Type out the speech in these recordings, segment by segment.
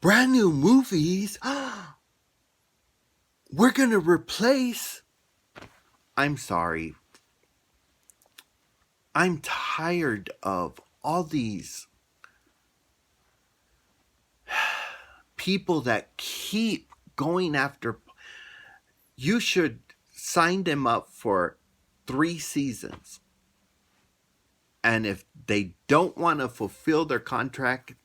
brand new movies. We're going to replace. I'm sorry. I'm tired of all these people that keep going after. You should sign them up for 3 seasons. And if they don't want to fulfill their contract,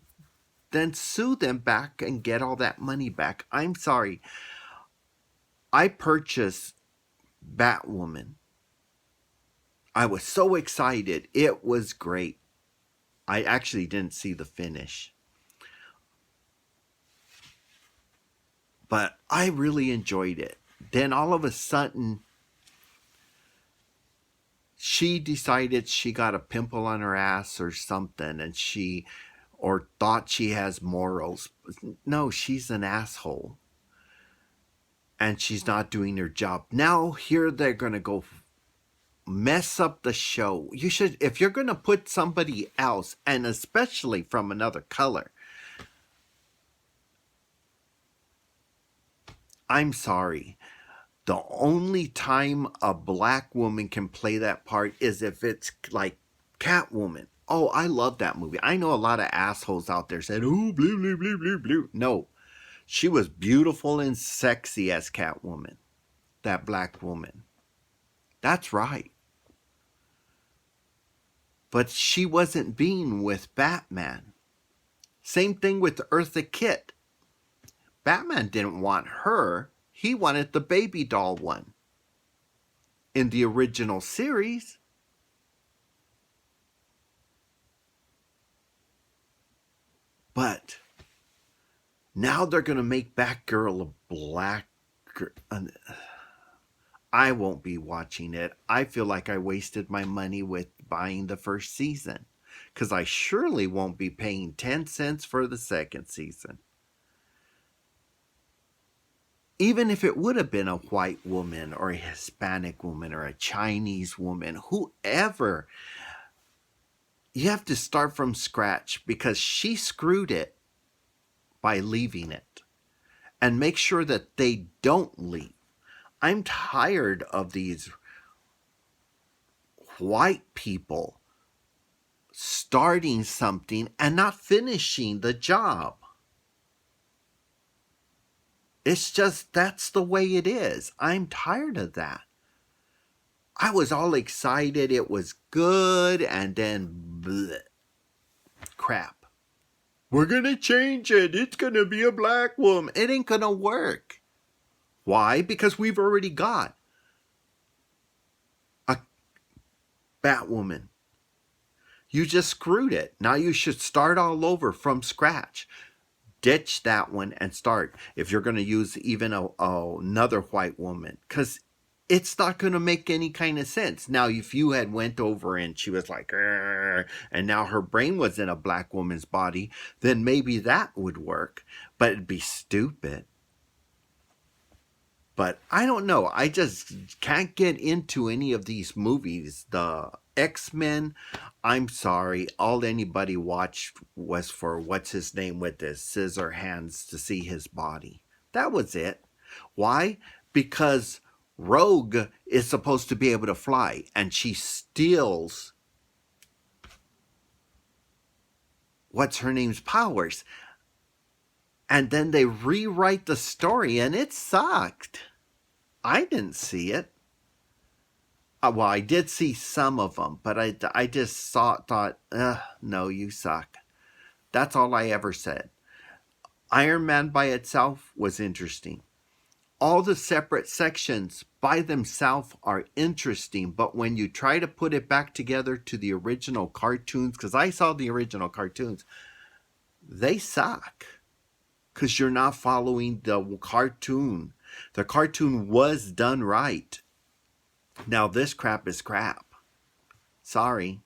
then sue them back and get all that money back. I'm sorry. I purchased Batwoman. I was so excited. It was great. I actually didn't see the finish. But I really enjoyed it. Then all of a sudden, she decided she got a pimple on her ass or something, and or thought she has morals. No, she's an asshole. And she's not doing her job. Now here they're going to go mess up the show. You should, if you're going to put somebody else, and especially from another color, I'm sorry. The only time a black woman can play that part is if it's like Catwoman. Oh, I love that movie. I know a lot of assholes out there saying, oh, blue, blue, blue, blue, blue. No, she was beautiful and sexy as Catwoman, that black woman. That's right. But she wasn't being with Batman. Same thing with Eartha Kitt. Batman didn't want her. He wanted the baby doll one. In the original series. But now they're going to make Batgirl a black girl. I won't be watching it. I feel like I wasted my money with buying the first season. Because I surely won't be paying 10 cents for the second season. Even if it would have been a white woman or a Hispanic woman or a Chinese woman, whoever, you have to start from scratch because she screwed it by leaving it. And make sure that they don't leave. I'm tired of these white people starting something and not finishing the job. It's just, that's the way it is. I'm tired of that. I was all excited. It was good. And then, bleh, crap. We're going to change it. It's going to be a black woman. It ain't going to work. Why? Because we've already got a Batwoman. You just screwed it. Now you should start all over from scratch. Ditch that one and start. If you're going to use even another white woman. Because it's not going to make any kind of sense. Now, if you had went over and she was like, and now her brain was in a black woman's body, then maybe that would work. But it'd be stupid. But I don't know. I just can't get into any of these movies. The X-Men, I'm sorry. All anybody watched was for what's his name with his scissor hands to see his body. That was it. Why? Because Rogue is supposed to be able to fly, and she steals what's her name's powers. And then they rewrite the story, and it sucked. I didn't see it. Well, I did see some of them, but I just thought, no, you suck. That's all I ever said. Iron Man by itself was interesting. All the separate sections by themselves are interesting, but when you try to put it back together to the original cartoons, because I saw the original cartoons, they suck. Because you're not following the cartoon. The cartoon was done right. Now this crap is crap. Sorry.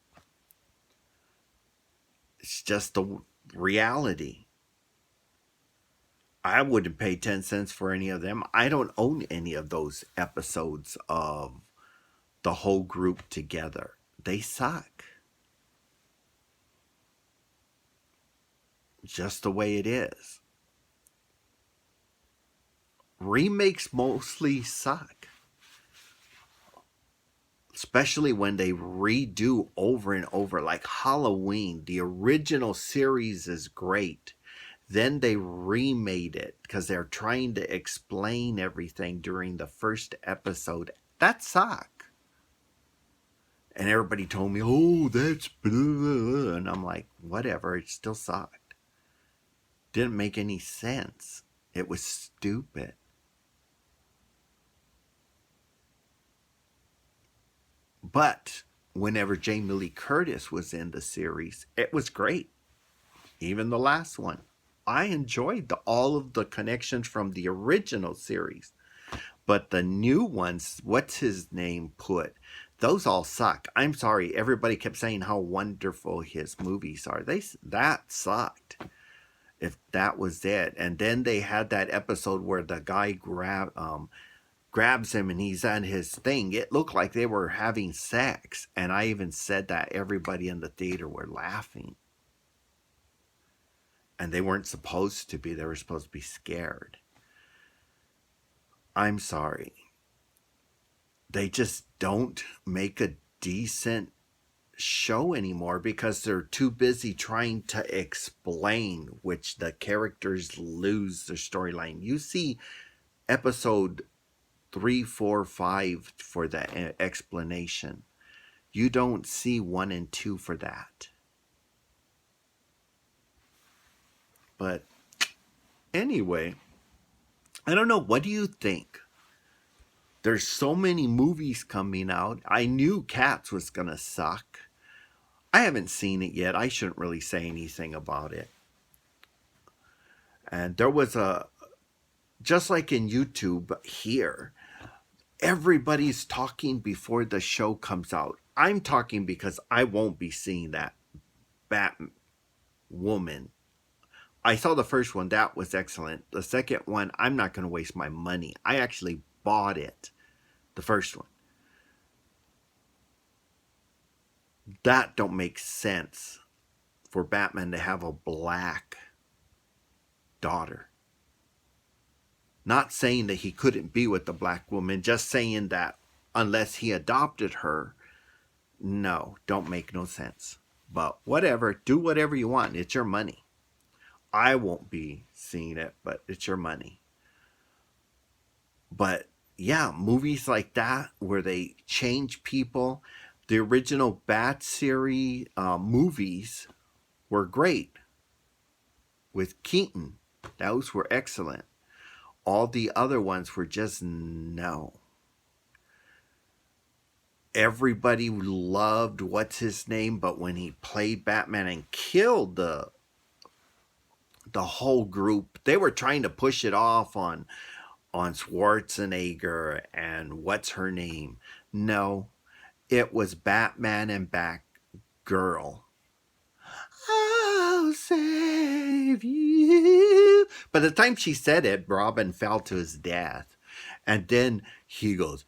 It's just the reality. I wouldn't pay 10 cents for any of them. I don't own any of those episodes of the whole group together. They suck. Just the way it is. Remakes mostly suck, especially when they redo over and over. Like Halloween, the original series is great. Then they remade it because they're trying to explain everything during the first episode. That sucked. And everybody told me, oh, that's blah, blah, blah. And I'm like, whatever, it still sucked. Didn't make any sense. It was stupid. But whenever Jamie Lee Curtis was in the series, it was great. Even the last one. I enjoyed all of the connections from the original series. But the new ones, what's his name put? Those all suck. I'm sorry. Everybody kept saying how wonderful his movies are. That sucked. If that was it, and then they had that episode where the guy grabs him and he's on his thing. It looked like they were having sex, and I even said that everybody in the theater were laughing, and they weren't supposed to be. They were supposed to be scared. I'm sorry. They just don't make a decent show anymore because they're too busy trying to explain, which the characters lose their storyline. You see episode 3, 4, 5 for the explanation. You don't see 1 and 2 for that. But anyway, I don't know. What do you think? There's so many movies coming out. I knew Cats was going to suck. I haven't seen it yet. I shouldn't really say anything about it. And there was just like in YouTube here, everybody's talking before the show comes out. I'm talking because I won't be seeing that Batwoman. I saw the first one. That was excellent. The second one, I'm not going to waste my money. I actually bought it. The first one. That don't make sense for Batman to have a black daughter. Not saying that he couldn't be with the black woman, just saying that unless he adopted her, no, don't make no sense. But whatever, do whatever you want. It's your money. I won't be seeing it, but it's your money. But yeah, movies like that where they change people. The original Bat series movies were great with Keaton. Those were excellent. All the other ones were just no. Everybody loved what's his name, but when he played Batman and killed the whole group, they were trying to push it off on Schwarzenegger and what's her name. No, it was Batman and Batgirl. I'll save you. By the time she said it, Robin fell to his death. And then he goes,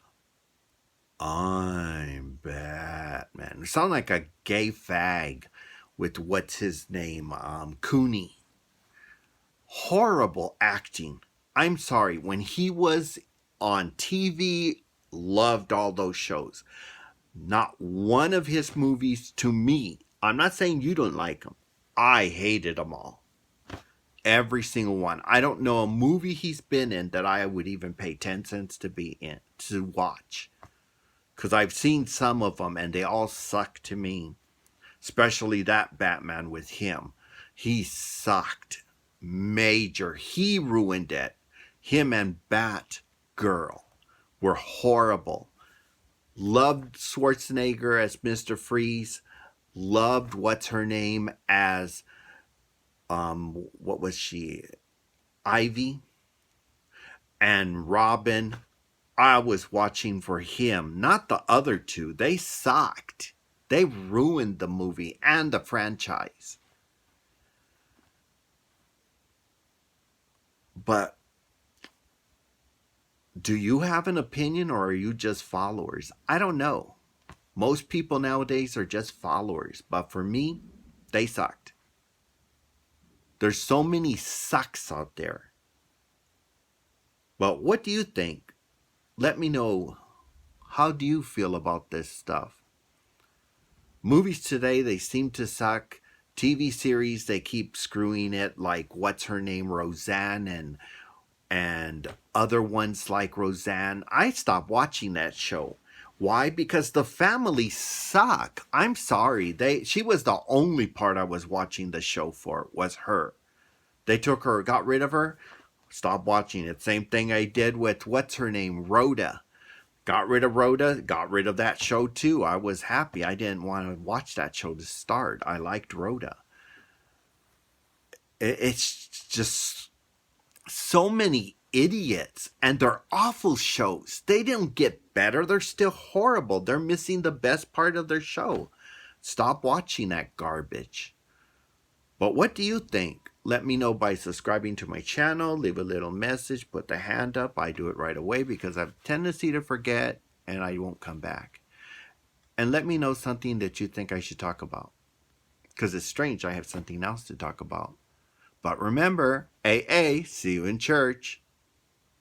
I'm Batman. It sounded like a gay fag with what's his name, Cooney. Horrible acting. I'm sorry. When he was on TV, loved all those shows. Not one of his movies to me. I'm not saying you don't like them. I hated them all. Every single one. I don't know a movie he's been in that I would even pay 10 cents to be in, to watch. Because I've seen some of them and they all suck to me. Especially that Batman with him. He sucked. Major. He ruined it. Him and Batgirl were horrible. Loved Schwarzenegger as Mr. Freeze. Loved what's her name as what was she? Ivy. And Robin. I was watching for him, not the other two. They sucked. They ruined the movie and the franchise. But do you have an opinion or are you just followers? I don't know. Most people nowadays are just followers. But for me, they sucked. There's so many sucks out there. But what do you think? Let me know. How do you feel about this stuff? Movies today, they seem to suck. TV series, they keep screwing it, like What's Her Name, Roseanne, and other ones like Roseanne. I stopped watching that show. Why? Because the family suck. I'm sorry. She was the only part I was watching the show for, was her. They took her, got rid of her, stopped watching it. Same thing I did with what's her name, Rhoda. Got rid of Rhoda, got rid of that show too. I was happy. I didn't want to watch that show to start. I liked Rhoda. It's just so many idiots, and they're awful shows. They don't get better. They're still horrible. They're missing the best part of their show. Stop watching that garbage. But what do you think? Let me know by subscribing to my channel, leave a little message, put the hand up. I do it right away because I have a tendency to forget and I won't come back. And let me know something that you think I should talk about. Because it's strange, I have something else to talk about. But remember, AA, see you in church.